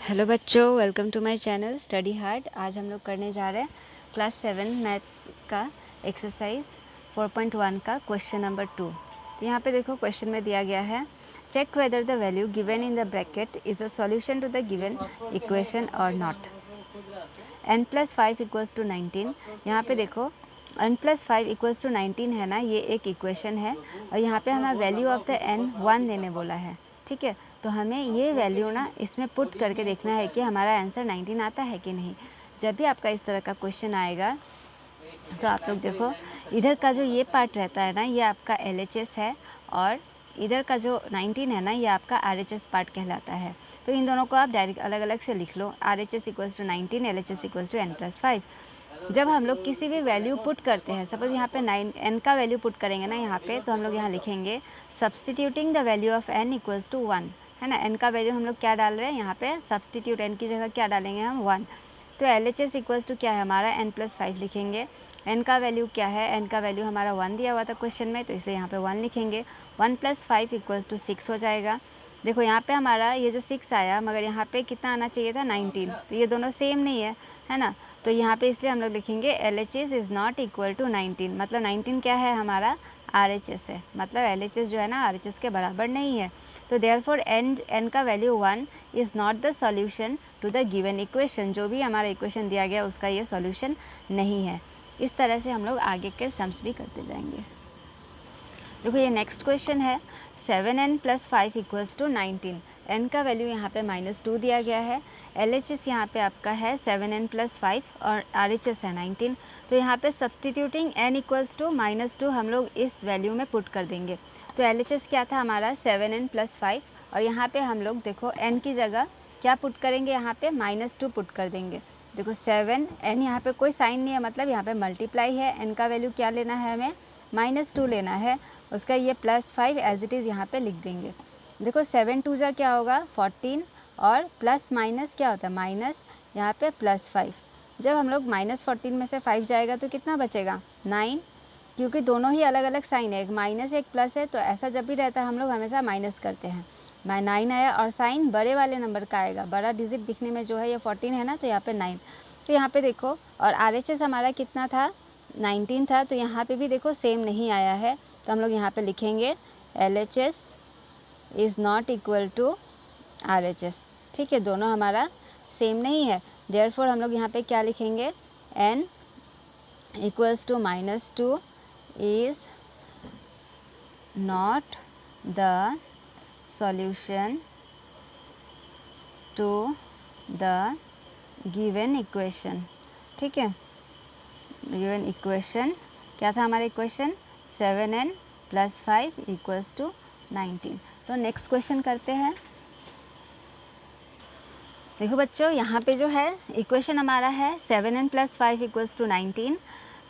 Hello बच्चों, welcome to my channel study hard. आज हम लोग करने जा रहे हैं क्लास 7 मैथ्स का एक्सरसाइज 4.1 का क्वेश्चन नंबर 2। तो यहाँ पे देखो क्वेश्चन में दिया गया है, check whether the value given in the bracket is a solution to the given equation और नॉट। n+5 equals to 19। यहाँ पे देखो n+5 इक्वल्स टू 19 है ना, ये एक इक्वेशन है और यहाँ पे हमें वैल्यू ऑफ द n 1 देने बोला है। ठीक है, तो हमें ये वैल्यू ना इसमें पुट करके देखना है कि हमारा आंसर 19 आता है कि नहीं। जब भी आपका इस तरह का क्वेश्चन आएगा तो आप लोग देखो, इधर का जो ये पार्ट रहता है ना, ये आपका LHS है और इधर का जो 19 है ना, ये आपका RHS पार्ट कहलाता है। तो इन दोनों को आप डायरेक्ट अलग अलग से लिख लो, RHS equals to 19, LHS equals to n+5। जब हम लोग किसी भी वैल्यू पुट करते हैं, सपोज यहाँ पे n का वैल्यू पुट करेंगे ना यहाँ पे, तो हम लोग यहाँ लिखेंगे substituting the value of n equals to 1, है ना। n का वैल्यू हम लोग क्या डाल रहे हैं यहाँ पे, सब्सटीट्यूट n की जगह क्या डालेंगे हम 1। तो LHS इक्वल्स टू क्या है हमारा n+5 लिखेंगे। n का वैल्यू क्या है, n का वैल्यू हमारा 1 दिया हुआ था क्वेश्चन में, तो इसलिए यहाँ पे 1 लिखेंगे। 1 + 5 इक्वल्स टू 6 हो जाएगा। देखो यहाँ पे हमारा ये जो 6 आया, मगर यहाँ पे कितना आना चाहिए था 19, तो ये दोनों सेम नहीं है ना। तो यहाँ पे इसलिए हम लोग लिखेंगे LHS is not equal to 19, मतलब 19 क्या है हमारा RHS है, मतलब LHS जो है ना RHS के बराबर नहीं है। तो देयरफॉर n का value 1 is not the solution to the given equation. जो भी हमारा इक्वेशन दिया गया उसका ये सॉल्यूशन नहीं है। इस तरह से हम लोग आगे के सम्स भी करते जाएंगे। देखो ये नेक्स्ट क्वेश्चन है, 7n + 5 इक्वल्स टू 19। n का वैल्यू यहाँ पे -2 दिया गया है। LHS यहाँ पे आपका है 7n + 5 और RHS है 19। तो यहाँ पे सब्सटीट्यूटिंग n इक्वल्स टू -2 हम लोग इस वैल्यू में पुट कर देंगे। तो LHS क्या था हमारा 7n + 5 और यहाँ पे हम लोग देखो n की जगह क्या पुट करेंगे, यहाँ पे -2 पुट कर देंगे। देखो 7 n यहाँ पे कोई साइन नहीं है, मतलब यहाँ पे मल्टीप्लाई है। n का वैल्यू क्या लेना है, हमें -2 लेना है, उसका ये +5 एज इट इज़ यहाँ पे लिख देंगे। देखो 7 2 जा क्या होगा 14 और प्लस माइनस क्या होता है माइनस, यहाँ पे +5। जब हम लोग -14 में से 5 जाएगा तो कितना बचेगा 9, क्योंकि दोनों ही अलग अलग साइन है, एक माइनस एक प्लस है, तो ऐसा जब भी रहता है हम लोग हमेशा माइनस करते हैं। 9 आया और साइन बड़े वाले नंबर का आएगा, बड़ा डिजिट दिखने में जो है ये 14 है ना, तो यहाँ पे 9। तो यहाँ पे देखो और RHS हमारा कितना था 19 था, तो यहाँ पे भी देखो सेम नहीं आया है, तो हम लोग यहाँ पे लिखेंगे LHS is not equal to RHS। ठीक है, दोनों हमारा सेम नहीं है। देयरफॉर हम लोग यहाँ पे क्या लिखेंगे, n equals to -2 is not the solution to the given equation. ठीक है, गिवन इक्वेशन क्या था हमारा इक्वेशन 7n + 5 इक्वल्स टू 19। तो नेक्स्ट क्वेश्चन करते हैं। देखो बच्चों यहाँ पे जो है इक्वेशन हमारा है 7n + 5 इक्वल्स टू 19।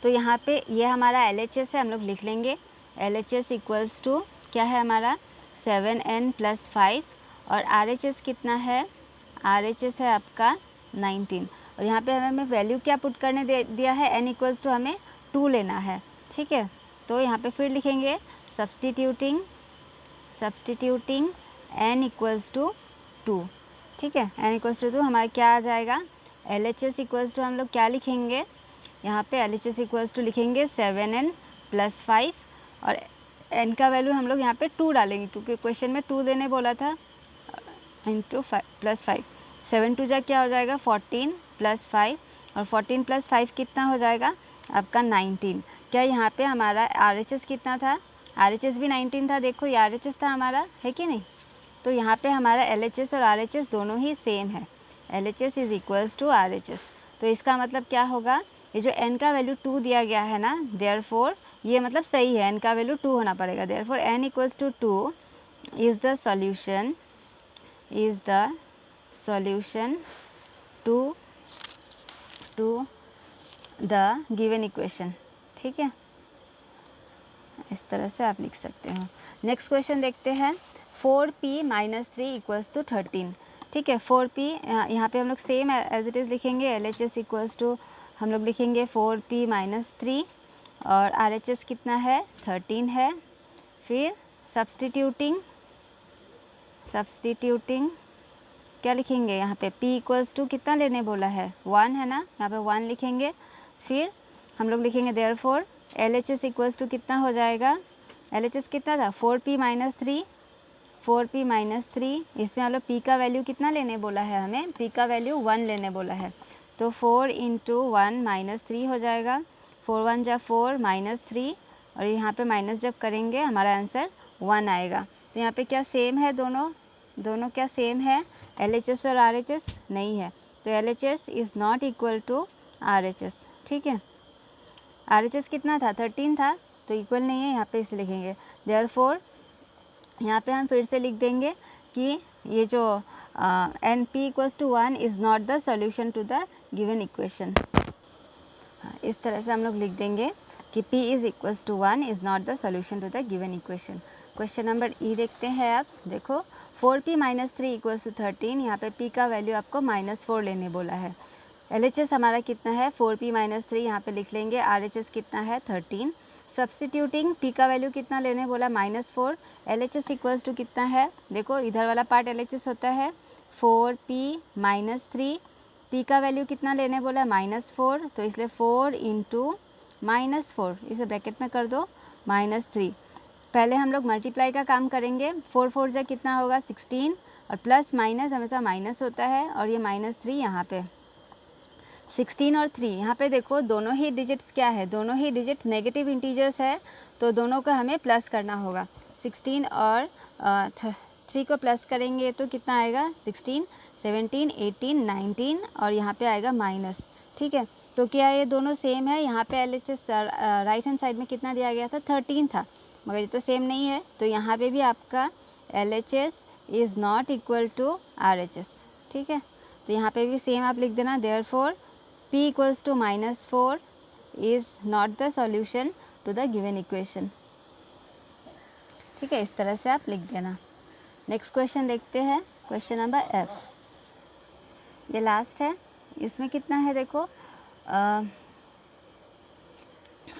तो यहाँ पे ये हमारा LHS है, हम लोग लिख लेंगे LHS इक्वल्स टू क्या है हमारा 7n + 5 और RHS कितना है, RHS है आपका 19। और यहाँ पे हमें वैल्यू क्या पुट करने दिया है, n इक्वल्स टू हमें 2 लेना है। ठीक है, तो यहाँ पे फिर लिखेंगे सब्सटीट्यूटिंग n इक्वल्स टू 2। ठीक है, n इक्वल्स टू 2 हमारा क्या आ जाएगा, LHS इक्वल्स टू हम लोग क्या लिखेंगे, यहाँ पे LHS इक्वल्स टू लिखेंगे 7n + 5 और n का वैल्यू हम लोग यहाँ पे 2 डालेंगे, क्योंकि क्वेश्चन में 2 देने बोला था, इंटू +5। 7 2 जा क्या हो जाएगा 14 + 5 और 14 + 5 कितना हो जाएगा आपका 19। क्या यहाँ पे हमारा RHS कितना था, RHS भी 19 था, देखो ये RHS था हमारा, है कि नहीं। तो यहाँ पे हमारा LHS और RHS दोनों ही सेम है, LHS is equals to RHS। तो इसका मतलब क्या होगा, ये जो n का वैल्यू 2 दिया गया है ना, देयरफॉर ये मतलब सही है, n का वैल्यू 2 होना पड़ेगा। Therefore n equals to 2 is the solution to the given equation. ठीक है, इस तरह से आप लिख सकते हो। नेक्स्ट क्वेश्चन देखते हैं, 4p - 3 इक्वल्स टू 13। ठीक है, 4p यहाँ पे हम लोग सेम एज इट इज़ लिखेंगे, LHS इक्वल्स टू हम लोग लिखेंगे 4p - 3 और RHS कितना है 13 है। फिर सब्सटीट्यूटिंग क्या लिखेंगे यहाँ पे p इक्वल्स टू कितना लेने बोला है 1 है ना, यहाँ पे 1 लिखेंगे। फिर हम लोग लिखेंगे देयरफॉर LHS इक्वल्स टू कितना हो जाएगा, LHS कितना था 4p माइनस 3, 4p माइनस 3। इसमें हम लोग p का वैल्यू कितना लेने बोला है, हमें p का वैल्यू 1 लेने बोला है, तो 4 इंटू 1 माइनस 3 हो जाएगा। 4 1 जा 4 माइनस 3, और यहाँ पे माइनस जब करेंगे हमारा आंसर 1 आएगा। तो यहाँ पे क्या सेम है, दोनों क्या सेम है, LHS और RHS नहीं है, तो LHS is not equal to RHS। ठीक है, RHS कितना था 13 था, तो इक्वल नहीं है यहाँ पे, इसे लिखेंगे देयरफॉर यहाँ पे हम फिर से लिख देंगे कि ये जो NP equals to 1 is not the solution to the given equation. इस तरह से हम लोग लिख देंगे कि P is equals to 1 is not the solution to the given equation. Question number E देखते हैं आप। देखो 4p माइनस 3 इक्वल्स टू 13, यहाँ पे p का वैल्यू आपको -4 लेने बोला है। LHS हमारा कितना है 4p माइनस 3, यहाँ पे लिख लेंगे। RHS कितना है 13। सब्सटीट्यूटिंग p का वैल्यू कितना लेने बोला -4, LHS इक्वल्स टू कितना है, देखो इधर वाला पार्ट LHS होता है 4p माइनस 3, p का वैल्यू कितना लेने बोला -4, तो इसलिए 4 इंटू -4, इसे ब्रैकेट में कर दो -3। पहले हम लोग मल्टीप्लाई का काम करेंगे, 4 4 जा कितना होगा 16, और प्लस माइनस हमेशा माइनस होता है, और ये -3 यहाँ पे 16 और 3 यहाँ पे देखो दोनों ही डिजिट्स क्या है, दोनों ही डिजिट्स नेगेटिव इंटीजर्स है, तो दोनों को हमें प्लस करना होगा। 16 और 3 को प्लस करेंगे तो कितना आएगा 16, 17, 18, 19, और यहाँ पे आएगा माइनस। ठीक है, तो क्या ये दोनों सेम है, यहाँ पे LHS राइट हैंड साइड में कितना दिया गया था 13 था, मगर ये तो सेम नहीं है, तो यहाँ पे भी आपका LHS is not equal to RHS। ठीक है, तो यहाँ पे भी सेम आप लिख देना, therefore p equals to -4 is not the solution to the given equation. ठीक है, इस तरह से आप लिख देना। नेक्स्ट क्वेश्चन देखते हैं, क्वेश्चन नंबर F, ये लास्ट है। इसमें कितना है देखो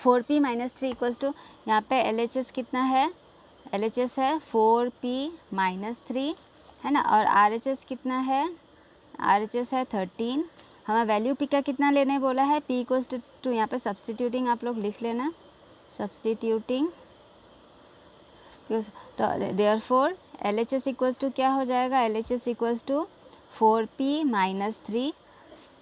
4p माइनस 3 इक्वल्स टू, यहाँ पे LHS कितना है, LHS है 4p माइनस 3 है ना, और RHS कितना है, RHS है 13। हमें वैल्यू p का कितना लेने बोला है, p इक्वल्स टू यहाँ पे सब्सटीट्यूटिंग आप लोग लिख लेना, सब्सटीट्यूटिंग, तो देयरफॉर LHS इक्वल्स टू क्या हो जाएगा, LHS equals to 4p minus 3,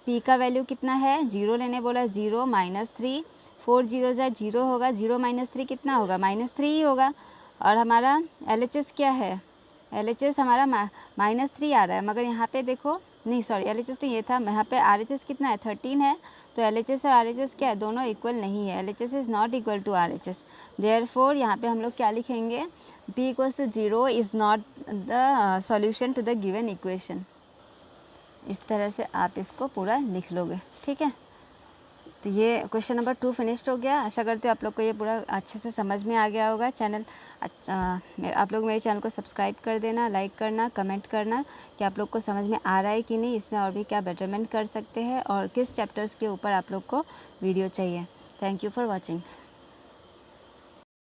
p का वैल्यू कितना है 0 लेने बोला, 0 -3, 4 0 जा 0 होगा, 0 -3 कितना होगा -3 ही होगा, और हमारा LHS क्या है, LHS हमारा -3 आ रहा है, मगर यहाँ पे देखो नहीं सॉरी LHS तो ये था, यहाँ पे RHS कितना है 13 है, तो LHS और RHS क्या है, दोनों इक्वल नहीं है, LHS is not equal to RHS। Therefore यहाँ पे हम लोग क्या लिखेंगे, p equals to 0 is not the solution to the given equation. इस तरह से आप इसको पूरा लिख लोगे। ठीक है, तो ये क्वेश्चन नंबर 2 फिनिश्ड हो गया। आशा करते हो आप लोग को ये पूरा अच्छे से समझ में आ गया होगा। आप लोग मेरे चैनल को सब्सक्राइब कर देना, लाइक करना, कमेंट करना कि आप लोग को समझ में आ रहा है कि नहीं, इसमें और भी क्या बेटरमेंट कर सकते हैं, और किस चैप्टर्स के ऊपर आप लोग को वीडियो चाहिए। Thank you for watching.